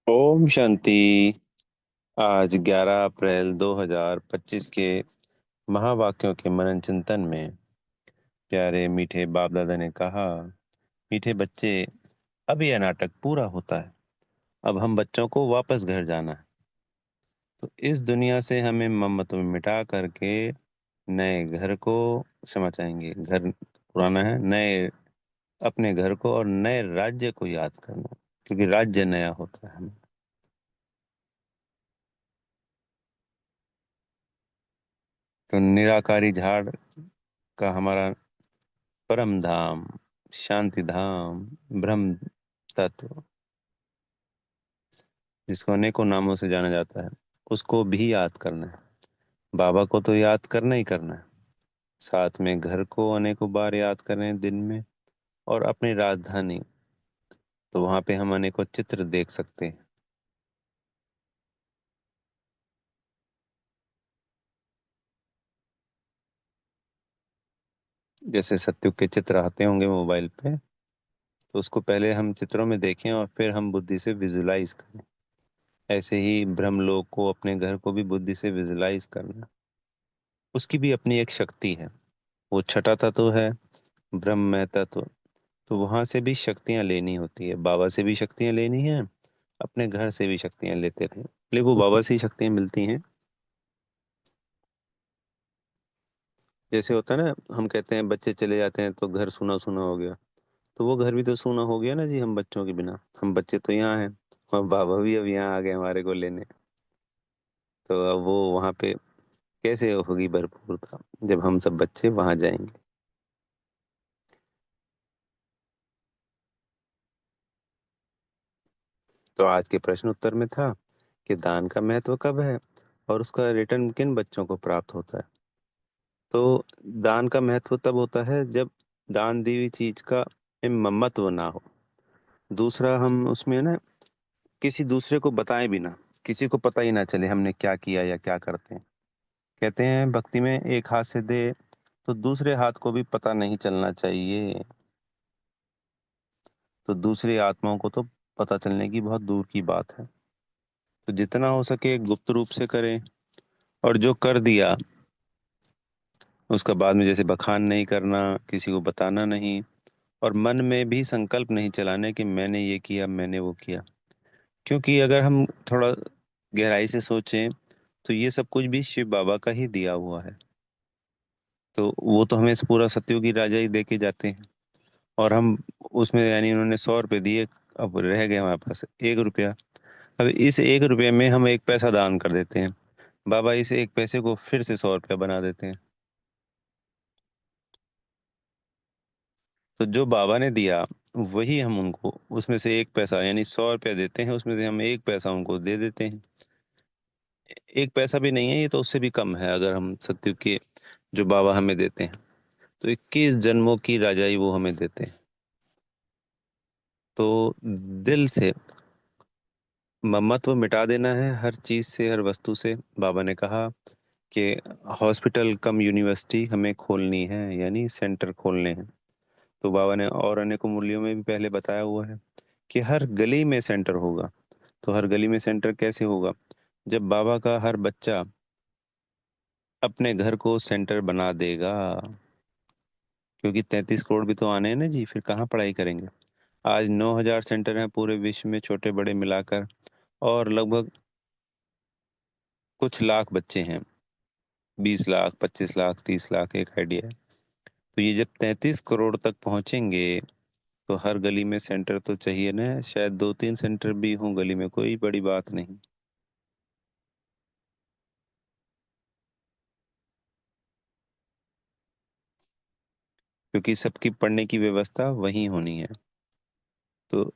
ओम शांति। आज 11 अप्रैल 2025 के महावाक्यों के मनन चिंतन में प्यारे मीठे बाप दादा ने कहा, मीठे बच्चे, अब यह नाटक पूरा होता है। अब हम बच्चों को वापस घर जाना है। तो इस दुनिया से हमें ममत्व मिटा करके नए घर को क्षमा चाहेंगे। घर पुराना है, नए अपने घर को और नए राज्य को याद करना, क्योंकि राज्य नया होता है। तो निराकारी झाड़ का हमारा परम धाम, शांति धाम, ब्रह्म तत्व, जिसको अनेकों नामों से जाना जाता है, उसको भी याद करना है। बाबा को तो याद करना ही करना है, साथ में घर को अनेकों बार याद करें दिन में, और अपनी राजधानी, तो वहां पे हम अनेकों चित्र देख सकते हैं। जैसे सत्युग के चित्र आते होंगे मोबाइल पे, तो उसको पहले हम चित्रों में देखें और फिर हम बुद्धि से विजुलाइज करें। ऐसे ही ब्रह्मलोक को, अपने घर को भी बुद्धि से विजुलाइज करना। उसकी भी अपनी एक शक्ति है। वो छठा तत्व है, ब्रह्म तत्व। तो वहां से भी शक्तियां लेनी होती है, बाबा से भी शक्तियां लेनी है, अपने घर से भी शक्तियां लेते रहे, लेकिन वो बाबा से ही शक्तियां मिलती हैं। जैसे होता है ना, हम कहते हैं बच्चे चले जाते हैं तो घर सूना सूना हो गया। तो वो घर भी तो सूना हो गया ना जी, हम बच्चों के बिना। हम बच्चे तो यहाँ हैं और बाबा भी अब यहाँ आ गए हमारे को लेने। तो अब वो वहाँ पे कैसे होगी भरपूरता, जब हम सब बच्चे वहां जाएंगे। तो आज के प्रश्न उत्तर में था कि दान का महत्व कब है और उसका रिटर्न किन बच्चों को प्राप्त होता है। तो दान का महत्व तब होता है जब दान दी हुई चीज का ममत्व ना हो। दूसरा, हम उसमें ना किसी दूसरे को बताएं भी ना, किसी को पता ही ना चले हमने क्या किया या क्या करते हैं। कहते हैं भक्ति में एक हाथ से दे तो दूसरे हाथ को भी पता नहीं चलना चाहिए। तो दूसरी आत्माओं को तो पता चलने की बहुत दूर की बात है। तो जितना हो सके गुप्त रूप से करें, और जो कर दिया उसका बाद में जैसे बखान नहीं करना, किसी को बताना नहीं, और मन में भी संकल्प नहीं चलाने कि मैंने ये किया, मैंने वो किया। क्योंकि अगर हम थोड़ा गहराई से सोचें तो ये सब कुछ भी शिव बाबा का ही दिया हुआ है। तो वो तो हमें इस पूरा सत्युग की राजा ही दे के जाते हैं, और हम उसमें, यानी उन्होंने 100 रुपये दिए, अब रह गए हमारे पास 1 रुपया। अब इस 1 रुपये में हम 1 पैसा दान कर देते हैं, बाबा इस 1 पैसे को फिर से 100 रुपया बना देते हैं। तो जो बाबा ने दिया वही हम उनको, उसमें से 1 पैसा, यानी 100 रुपया देते हैं, उसमें से हम 1 पैसा उनको दे देते हैं। 1 पैसा भी नहीं है ये, तो उससे भी कम है अगर हम सत्युग के जो बाबा हमें देते हैं। तो 21 जन्मों की राजाई वो हमें देते हैं। तो दिल से ममत्व मिटा देना है हर चीज से, हर वस्तु से। बाबा ने कहा कि हॉस्पिटल कम यूनिवर्सिटी हमें खोलनी है, यानी सेंटर खोलने हैं। तो बाबा ने और अनेकों मूल्यों में भी पहले बताया हुआ है कि हर गली में सेंटर होगा। तो हर गली में सेंटर कैसे होगा, जब बाबा का हर बच्चा अपने घर को सेंटर बना देगा। क्योंकि 33 करोड़ भी तो आने हैं ना जी, फिर कहाँ पढ़ाई करेंगे। आज 9,000 सेंटर हैं पूरे विश्व में, छोटे बड़े मिलाकर, और लगभग कुछ लाख बच्चे हैं। 20 लाख, 25 लाख, 30 लाख, एक आइडिया है। तो ये जब 33 करोड़ तक पहुंचेंगे, तो हर गली में सेंटर तो चाहिए ना। शायद 2-3 सेंटर भी हों गली में, कोई बड़ी बात नहीं। क्योंकि सबकी पढ़ने की व्यवस्था वहीं होनी है। तो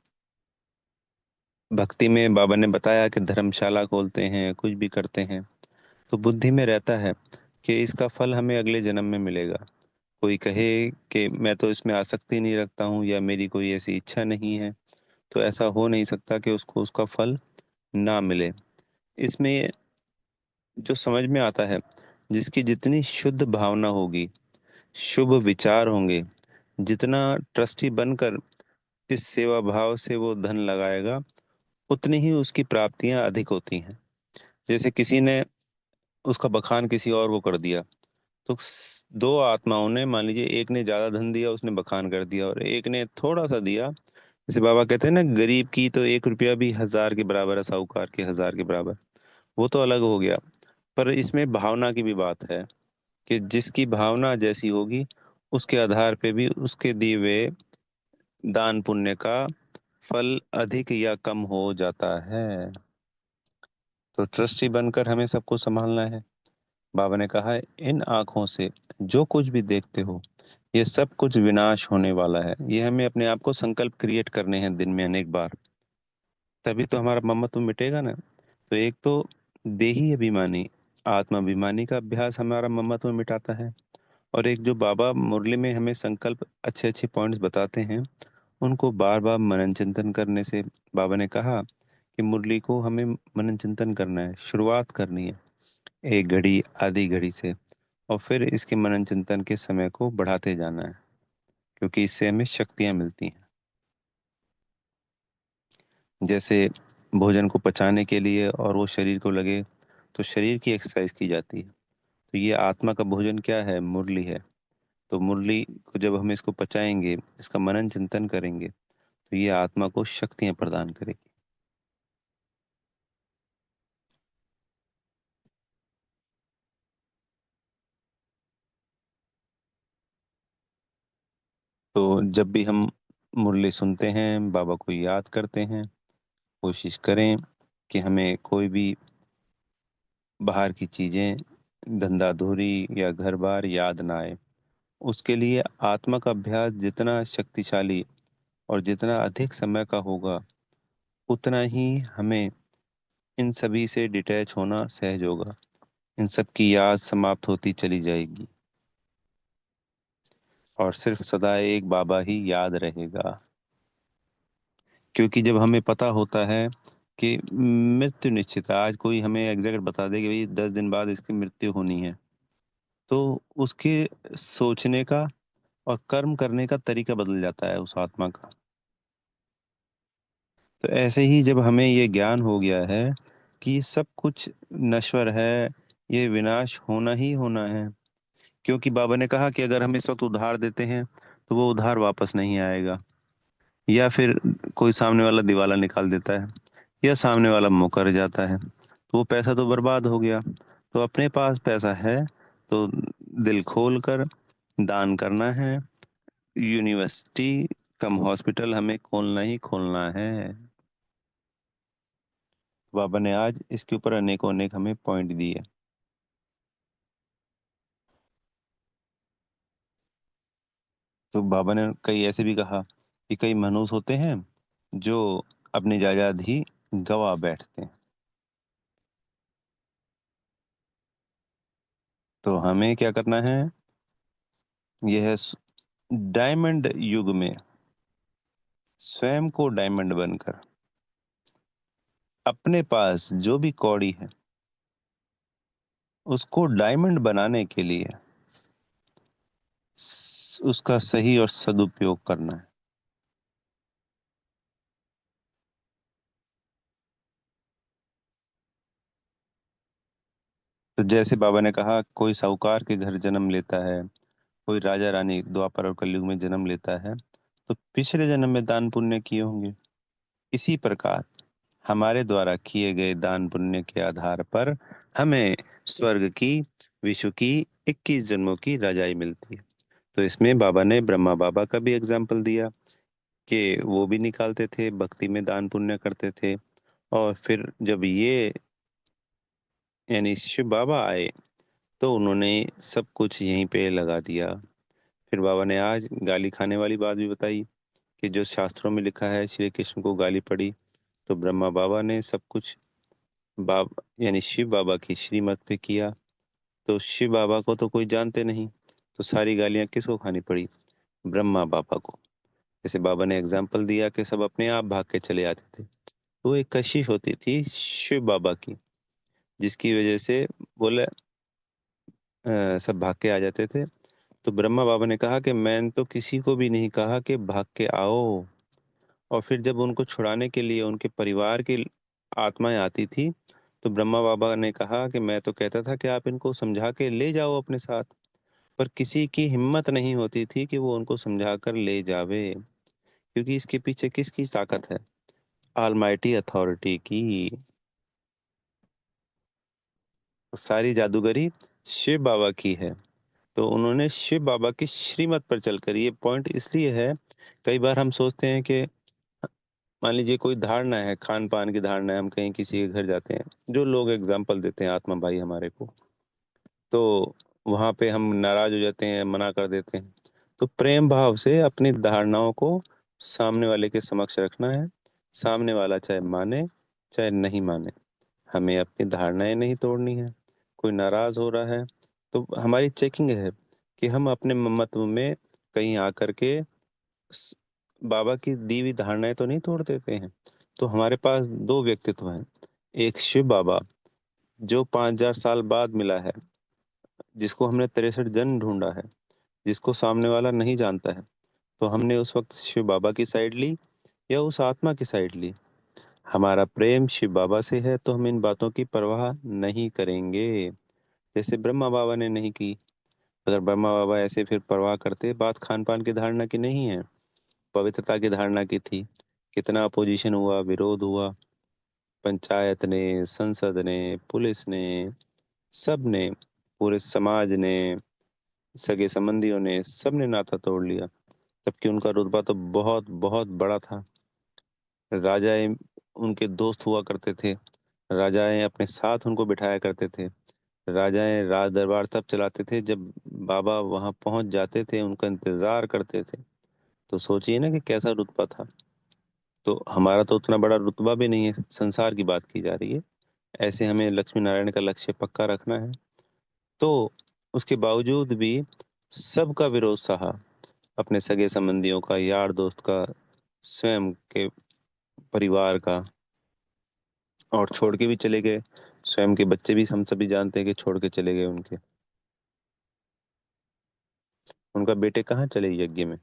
भक्ति में बाबा ने बताया कि धर्मशाला खोलते हैं, कुछ भी करते हैं, तो बुद्धि में रहता है कि इसका फल हमें अगले जन्म में मिलेगा। कोई कहे कि मैं तो इसमें आसक्ति नहीं रखता हूँ, या मेरी कोई ऐसी इच्छा नहीं है, तो ऐसा हो नहीं सकता कि उसको उसका फल ना मिले। इसमें जो समझ में आता है, जिसकी जितनी शुद्ध भावना होगी, शुभ विचार होंगे, जितना ट्रस्टी बनकर इस सेवा भाव से वो धन लगाएगा, उतनी ही उसकी प्राप्तियां अधिक होती हैं। जैसे किसी ने उसका बखान किसी और को कर दिया, तो दो आत्माओं ने, मान लीजिए एक ने ज्यादा धन दिया, उसने बखान कर दिया, और एक ने थोड़ा सा दिया। जैसे बाबा कहते हैं ना, गरीब की तो 1 रुपया भी 1000 के बराबर है, साहूकार के 1000 के बराबर। वो तो अलग हो गया। पर इसमें भावना की भी बात है कि जिसकी भावना जैसी होगी, उसके आधार पे भी उसके दिए हुए दान पुण्य का फल अधिक या कम हो जाता है। तो ट्रस्टी बनकर हमें सबको संभालना है। बाबा ने कहा है, इन आंखों से जो कुछ भी देखते हो, ये सब कुछ विनाश होने वाला है। ये हमें अपने आप को संकल्प क्रिएट करने हैं दिन में अनेक बार, तभी तो हमारा ममत्व मिटेगा ना। तो एक तो देही अभिमानी, आत्माभिमानी का अभ्यास हमारा ममत्व मिटाता है। और एक जो बाबा मुरली में हमें संकल्प अच्छे अच्छे पॉइंट्स बताते हैं, उनको बार बार मनन चिंतन करने से, बाबा ने कहा कि मुरली को हमें मनन चिंतन करना है, शुरुआत करनी है 1 घड़ी, आधी घड़ी से, और फिर इसके मनन चिंतन के समय को बढ़ाते जाना है, क्योंकि इससे हमें शक्तियां मिलती हैं। जैसे भोजन को पचाने के लिए और वो शरीर को लगे, तो शरीर की एक्सरसाइज की जाती है। तो ये आत्मा का भोजन क्या है? मुरली है। तो मुरली को जब हम इसको पचाएंगे, इसका मनन चिंतन करेंगे, तो ये आत्मा को शक्तियां प्रदान करेगी। तो जब भी हम मुरली सुनते हैं, बाबा को याद करते हैं, कोशिश करें कि हमें कोई भी बाहर की चीजें, धंधा धूरी या घर बार याद ना आए। उसके लिए आत्मा का अभ्यास जितना शक्तिशाली और जितना अधिक समय का होगा, उतना ही हमें इन सभी से डिटैच होना सहज होगा। इन सब की याद समाप्त होती चली जाएगी, और सिर्फ सदा एक बाबा ही याद रहेगा। क्योंकि जब हमें पता होता है कि मृत्यु निश्चित है, आज कोई हमें एग्जैक्ट बता दे कि भाई 10 दिन बाद इसकी मृत्यु होनी है, तो उसके सोचने का और कर्म करने का तरीका बदल जाता है उस आत्मा का। तो ऐसे ही जब हमें ये ज्ञान हो गया है कि सब कुछ नश्वर है, ये विनाश होना ही होना है। क्योंकि बाबा ने कहा कि अगर हम इस वक्त उधार देते हैं, तो वो उधार वापस नहीं आएगा। या फिर कोई सामने वाला दिवाला निकाल देता है, या सामने वाला मुकर जाता है, तो वो पैसा तो बर्बाद हो गया। तो अपने पास पैसा है, तो दिल खोल कर दान करना है। यूनिवर्सिटी कम हॉस्पिटल हमें खोलना ही खोलना है। बाबा ने आज इसके ऊपर अनेकों अनेक हमें पॉइंट दिए। तो बाबा ने कई ऐसे भी कहा कि कई मनुष्य होते हैं जो अपनी जायदाद ही गवा बैठते हैं। तो हमें क्या करना है? यह है डायमंड युग में स्वयं को डायमंड बनकर, अपने पास जो भी कौड़ी है, उसको डायमंड बनाने के लिए उसका सही और सदुपयोग करना है। तो जैसे बाबा ने कहा, कोई साहूकार के घर जन्म लेता है, कोई राजा रानी द्वापर और कलयुग में जन्म लेता है, तो पिछले जन्म में दान पुण्य किए होंगे। इसी प्रकार हमारे द्वारा किए गए दान पुण्य के आधार पर हमें स्वर्ग की, विश्व की 21 जन्मों की रजाई मिलती है। तो इसमें बाबा ने ब्रह्मा बाबा का भी एग्जाम्पल दिया कि वो भी निकालते थे, भक्ति में दान पुण्य करते थे। और फिर जब ये यानी शिव बाबा आए, तो उन्होंने सब कुछ यहीं पे लगा दिया। फिर बाबा ने आज गाली खाने वाली बात भी बताई कि जो शास्त्रों में लिखा है, श्री कृष्ण को गाली पड़ी, तो ब्रह्मा बाबा ने सब कुछ बाबा यानी शिव बाबा की श्रीमत पे किया। तो शिव बाबा को तो कोई जानते नहीं, तो सारी गालियां किसको खानी पड़ी? ब्रह्मा बाबा को। जैसे बाबा ने एग्जाम्पल दिया कि सब अपने आप भाग के चले आते थे, तो एक कशिश होती थी शिव बाबा की, जिसकी वजह से बोले सब भाग के आ जाते थे। तो ब्रह्मा बाबा ने कहा कि मैंने तो किसी को भी नहीं कहा कि भाग के आओ, और फिर जब उनको छुड़ाने के लिए उनके परिवार की आत्माएं आती थी, तो ब्रह्मा बाबा ने कहा कि मैं तो कहता था कि आप इनको समझा के ले जाओ अपने साथ, पर किसी की हिम्मत नहीं होती थी कि वो उनको समझा कर ले जावे, क्योंकि इसके पीछे किसकी ताकत है? ऑलमाइटी अथॉरिटी की। सारी जादूगरी शिव बाबा की है। तो उन्होंने शिव बाबा की श्रीमत पर चलकर, ये पॉइंट इसलिए है, कई बार हम सोचते हैं कि मान लीजिए कोई धारणा है, खान पान की धारणा है, हम कहीं किसी के घर जाते हैं, जो लोग एग्जाम्पल देते हैं आत्मा भाई हमारे को, तो वहां पे हम नाराज हो जाते हैं, मना कर देते हैं। तो प्रेम भाव से अपनी धारणाओं को सामने वाले के समक्ष रखना है। सामने वाला चाहे माने चाहे नहीं माने, हमें अपनी धारणाएं नहीं तोड़नी है। कोई नाराज हो रहा है तो हमारी चेकिंग है कि हम अपने ममत्व में कहीं आकर के स- बाबा की दी हुई धारणाएं तो नहीं तोड़ देते हैं। तो हमारे पास दो व्यक्तित्व हैं। एक शिव बाबा, जो 5,000 साल बाद मिला है, जिसको हमने 63 जन्म ढूंढा है, जिसको सामने वाला नहीं जानता है। तो हमने उस वक्त शिव बाबा की साइड ली या उस आत्मा की साइड ली? हमारा प्रेम शिव बाबा से है तो हम इन बातों की परवाह नहीं करेंगे, जैसे ब्रह्मा बाबा ने नहीं की। अगर ब्रह्मा बाबा ऐसे फिर परवाह करते, बात खान पान की धारणा की नहीं है, पवित्रता की धारणा की थी। कितना अपोजिशन हुआ, विरोध हुआ, पंचायत ने, संसद ने, पुलिस ने, सब ने, पूरे समाज ने, सगे संबंधियों ने, सब ने नाता तोड़ लिया। जबकि उनका रुतबा तो बहुत बहुत बड़ा था। राजाएं उनके दोस्त हुआ करते थे, राजाएं अपने साथ उनको बिठाया करते थे। राजाएं राज दरबार तब चलाते थे जब बाबा वहां पहुंच जाते थे, उनका इंतजार करते थे। तो सोचिए ना कि कैसा रुतबा था। तो हमारा तो उतना बड़ा रुतबा भी नहीं है, संसार की बात की जा रही है। ऐसे हमें लक्ष्मी नारायण का लक्ष्य पक्का रखना है। तो उसके बावजूद भी सबका विरोध सहा, अपने सगे संबंधियों का, यार दोस्त का, स्वयं के परिवार का, और छोड़ के भी चले गए। स्वयं के बच्चे भी हम सभी जानते हैं कि छोड़ के चले गए उनके। उनका बेटे कहाँ चले यज्ञ में।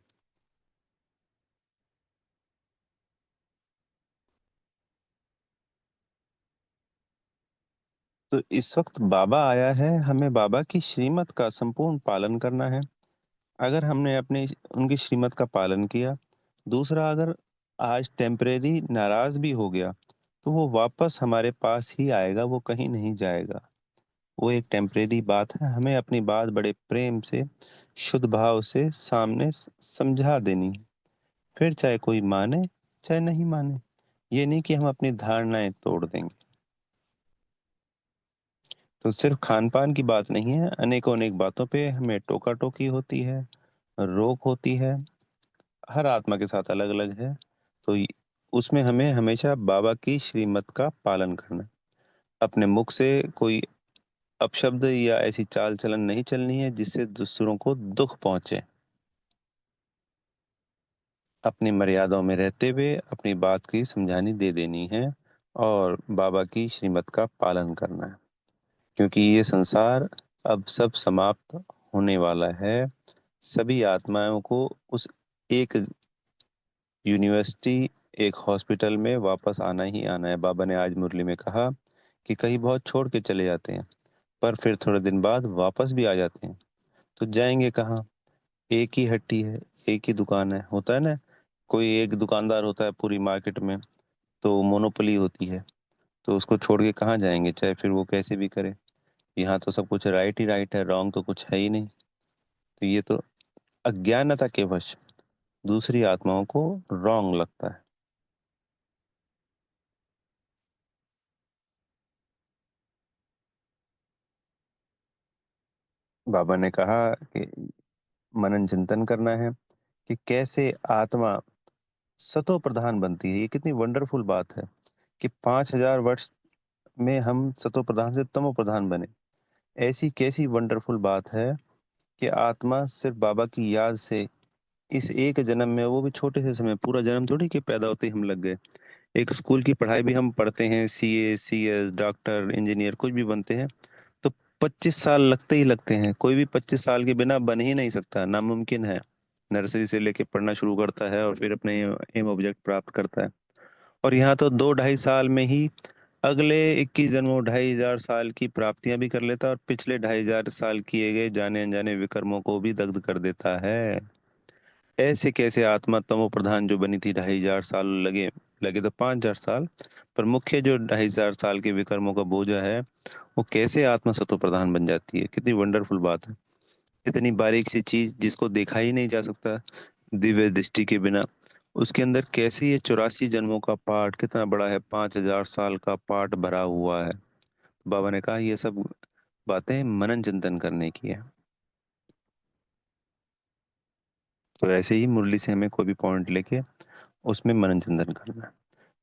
तो इस वक्त बाबा आया है, हमें बाबा की श्रीमत का संपूर्ण पालन करना है। अगर हमने अपनी उनकी श्रीमत का पालन किया, दूसरा, अगर आज टेम्परेरी नाराज भी हो गया, तो वो वापस हमारे पास ही आएगा, वो कहीं नहीं जाएगा। वो एक टेम्परेरी बात है, हमें अपनी बात बड़े प्रेम से, शुद्ध भाव से सामने समझा देनी है। फिर चाहे कोई माने चाहे नहीं माने, ये नहीं कि हम अपनी धारणाएं तोड़ देंगे। तो सिर्फ खान पान की बात नहीं है, अनेकों अनेक बातों पे हमें टोका टोकी होती है, रोक होती है। हर आत्मा के साथ अलग अलग है। तो उसमें हमें हमेशा बाबा की श्रीमत का पालन करना है। अपने मुख से कोई अपशब्द या ऐसी चाल चलन नहीं चलनी है जिससे दूसरों को दुख पहुंचे। अपनी मर्यादाओं में रहते हुए अपनी बात की समझानी दे देनी है, और बाबा की श्रीमत का पालन करना है। क्योंकि ये संसार अब सब समाप्त होने वाला है। सभी आत्माओं को उस एक यूनिवर्सिटी, एक हॉस्पिटल में वापस आना ही आना है। बाबा ने आज मुरली में कहा कि कई बहुत छोड़ के चले जाते हैं, पर फिर थोड़े दिन बाद वापस भी आ जाते हैं। तो जाएंगे कहाँ? एक ही हट्टी है, एक ही दुकान है, होता है ना। कोई एक दुकानदार होता है पूरी मार्केट में, तो मोनोपोली होती है। तो उसको छोड़ के कहाँ जाएंगे, चाहे फिर वो कैसे भी करे। यहाँ तो सब कुछ राइट ही राइट है, रॉन्ग तो कुछ है ही नहीं। तो ये तो अज्ञानता के वश दूसरी आत्माओं को रॉन्ग लगता है। बाबा ने कहा कि मनन चिंतन करना है कि कैसे आत्मा सतो प्रधान बनती है। ये कितनी वंडरफुल बात है कि 5,000 वर्ष में हम सतो प्रधान से तमो प्रधान बने। ऐसी कैसी वंडरफुल बात है कि आत्मा सिर्फ बाबा की याद से इस एक जन्म में, वो भी छोटे से समय, पूरा जन्म थोड़ी कि पैदा होते ही हम लग गए। एक स्कूल की पढ़ाई भी हम पढ़ते हैं, सीए, सीएस, डॉक्टर, इंजीनियर, कुछ भी बनते हैं, तो 25 साल लगते ही लगते हैं। कोई भी 25 साल के बिना बन ही नहीं सकता, नामुमकिन है। नर्सरी से लेके पढ़ना शुरू करता है और फिर अपने एम ऑब्जेक्ट प्राप्त करता है। और यहाँ तो 2 ढाई साल में ही अगले 21 जन्मों 2,500 साल की प्राप्तियां भी कर लेता है और पिछले 2,500 साल किए गए जाने अनजाने विकर्मों को भी दग्ध कर देता है। ऐसे कैसे आत्मा तमो प्रधान जो बनी थी 2,500 साल लगे, लगे तो 5,000 साल, पर मुख्य जो 2,500 साल के विकर्मों का बोझा है वो कैसे आत्मा सतो प्रधान बन जाती है। कितनी वंडरफुल बात है। इतनी बारीक सी चीज जिसको देखा ही नहीं जा सकता दिव्य दृष्टि के बिना, उसके अंदर कैसे ये 84 जन्मों का पाठ कितना बड़ा है, 5,000 साल का पाठ भरा हुआ है। बाबा ने कहा ये सब बातें मनन चिंतन करने की है। तो ऐसे ही मुरली से हमें कोई भी पॉइंट लेके उसमें मनन चिंतन करना है।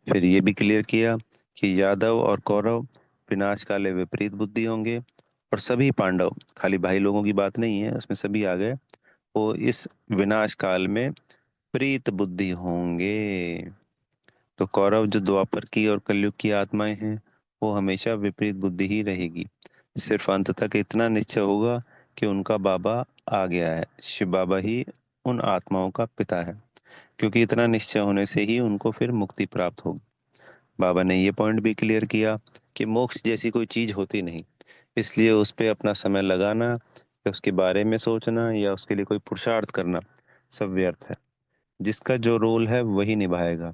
फिर ये भी क्लियर किया कि यादव और कौरव विनाश काले विपरीत बुद्धि होंगे, और सभी पांडव, खाली भाई लोगों की बात नहीं है, उसमें सभी आ गए, वो इस विनाश काल में प्रीत बुद्धि होंगे। तो कौरव जो द्वापर की और कलयुग की आत्माएं हैं वो हमेशा विपरीत बुद्धि ही रहेगी। सिर्फ अंत तक इतना निश्चय होगा कि उनका बाबा आ गया है, शिव बाबा ही उन आत्माओं का पिता है, क्योंकि इतना निश्चय होने से ही उनको फिर मुक्ति प्राप्त होगी। बाबा ने ये पॉइंट भी क्लियर किया कि मोक्ष जैसी कोई चीज होती नहीं, इसलिए उस पे अपना समय लगाना या उसके बारे में सोचना या उसके लिए कोई पुरुषार्थ करना सब व्यर्थ है। जिसका जो रोल है वही निभाएगा।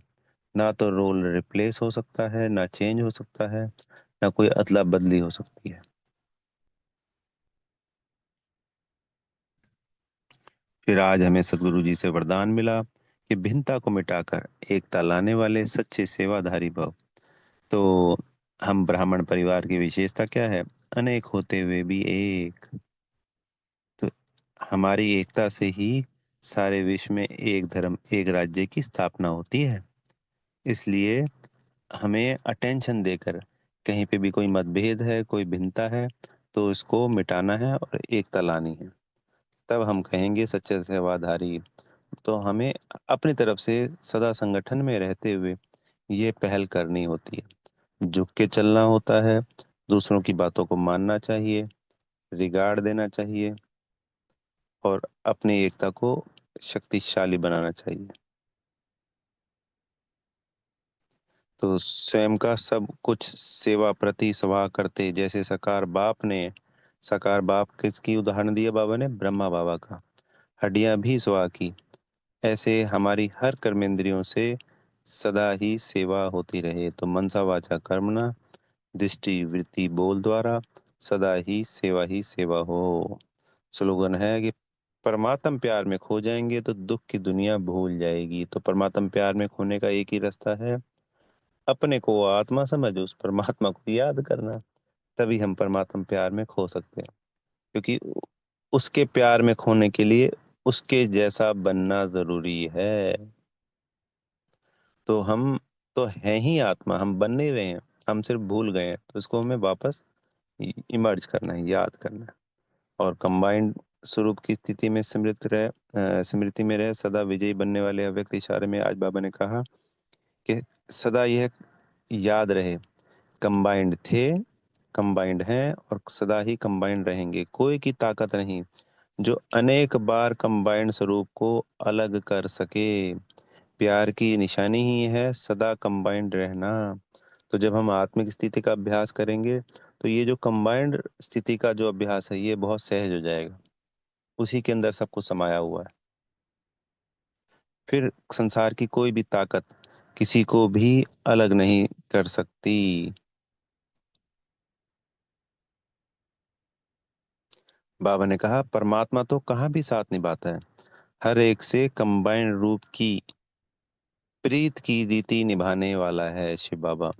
ना तो रोल रिप्लेस हो सकता है, ना चेंज हो सकता है, ना कोई अदला बदली हो सकती है। फिर आज हमें सदगुरु जी से वरदान मिला कि भिन्नता को मिटाकर एकता लाने वाले सच्चे सेवाधारी भव। तो हम ब्राह्मण परिवार की विशेषता क्या है? अनेक होते हुए भी एक। तो हमारी एकता से ही सारे विश्व में एक धर्म एक राज्य की स्थापना होती है। इसलिए हमें अटेंशन देकर कहीं पे भी कोई मतभेद है, कोई भिन्नता है, तो इसको मिटाना है और एकता लानी है। तब हम कहेंगे सच्चे सेवाधारी। तो हमें अपनी तरफ से सदा संगठन में रहते हुए ये पहल करनी होती है, झुक के चलना होता है, दूसरों की बातों को मानना चाहिए, रिगार्ड देना चाहिए, और अपनी एकता को शक्तिशाली बनाना चाहिए। तो स्वयं का सब कुछ सेवा प्रति सभा करते, जैसे सकार बाप किसकी उदाहरण दिया बाबा ने? ब्रह्मा बाबा का। हड्डियां भी सुहा की। ऐसे हमारी हर कर्मेंद्रियों से सदा ही सेवा होती रहे। तो मनसा वाचा कर्मणा, दृष्टि वृत्ति बोल द्वारा सदा ही सेवा हो। स्लोगन है कि परमात्म प्यार में खो जाएंगे तो दुख की दुनिया भूल जाएगी। तो परमात्म प्यार में खोने का एक ही रास्ता है, अपने को आत्मा समझ उस परमात्मा को याद करना। तभी हम परमात्मा प्यार में खो सकते हैं, क्योंकि उसके प्यार में खोने के लिए उसके जैसा बनना जरूरी है। तो हम तो हैं ही आत्मा, हम बन नहीं रहे हैं, हम सिर्फ भूल गए हैं। तो इसको हमें वापस इमर्ज करना है, याद करना है, और कंबाइंड स्वरूप की स्थिति में स्मृति में रहे सदा विजयी बनने वाले अव्यक्त इशारे में आज बाबा ने कहा कि सदा यह याद रहे, कंबाइंड थे, कंबाइंड हैं और सदा ही कंबाइंड रहेंगे। कोई की ताकत नहीं जो अनेक बार कंबाइंड स्वरूप को अलग कर सके। प्यार की निशानी ही है सदा कंबाइंड रहना। तो जब हम आत्मिक स्थिति का अभ्यास करेंगे तो ये जो कंबाइंड स्थिति का जो अभ्यास है ये बहुत सहज हो जाएगा, उसी के अंदर सब कुछ समाया हुआ है। फिर संसार की कोई भी ताकत किसी को भी अलग नहीं कर सकती। बाबा ने कहा परमात्मा तो कहाँ भी साथ निभाता है, हर एक से कंबाइंड रूप की प्रीत की रीति निभाने वाला है शिव बाबा।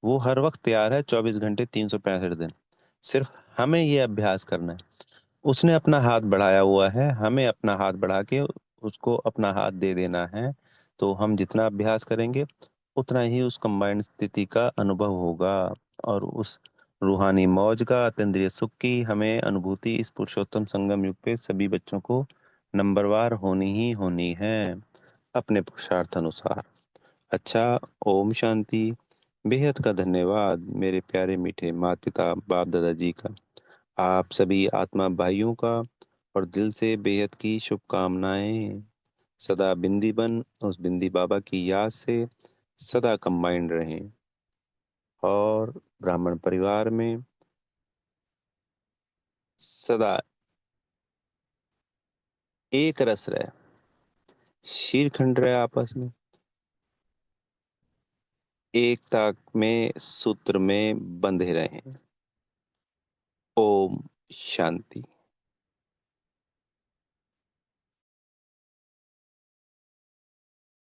वो हर वक्त तैयार है, 24 घंटे 365 दिन। सिर्फ हमें ये अभ्यास करना है। उसने अपना हाथ बढ़ाया हुआ है, हमें अपना हाथ बढ़ा के उसको अपना हाथ दे देना है। तो हम जितना अभ्यास करेंगे उतना ही उस कंबाइंड स्थिति का अनुभव होगा, और उस रूहानी मौज का, अतीन्द्रिय सुख की हमें अनुभूति इस पुरुषोत्तम संगम युग पे सभी बच्चों को नंबरवार होनी ही होनी है, अपने पुरुषार्थ अनुसार। अच्छा, ओम शांति। बेहद का धन्यवाद मेरे प्यारे मीठे माता पिता बाप दादाजी का, आप सभी आत्मा भाइयों का और दिल से बेहद की शुभकामनाएं। सदा बिंदी बन उस बिंदी बाबा की याद से सदा कंबाइंड रहें और ब्राह्मण परिवार में सदा एक रस रहे, शीरखंड रहे आपस में, एकता में सूत्र में बंधे रहें। ओम शांति।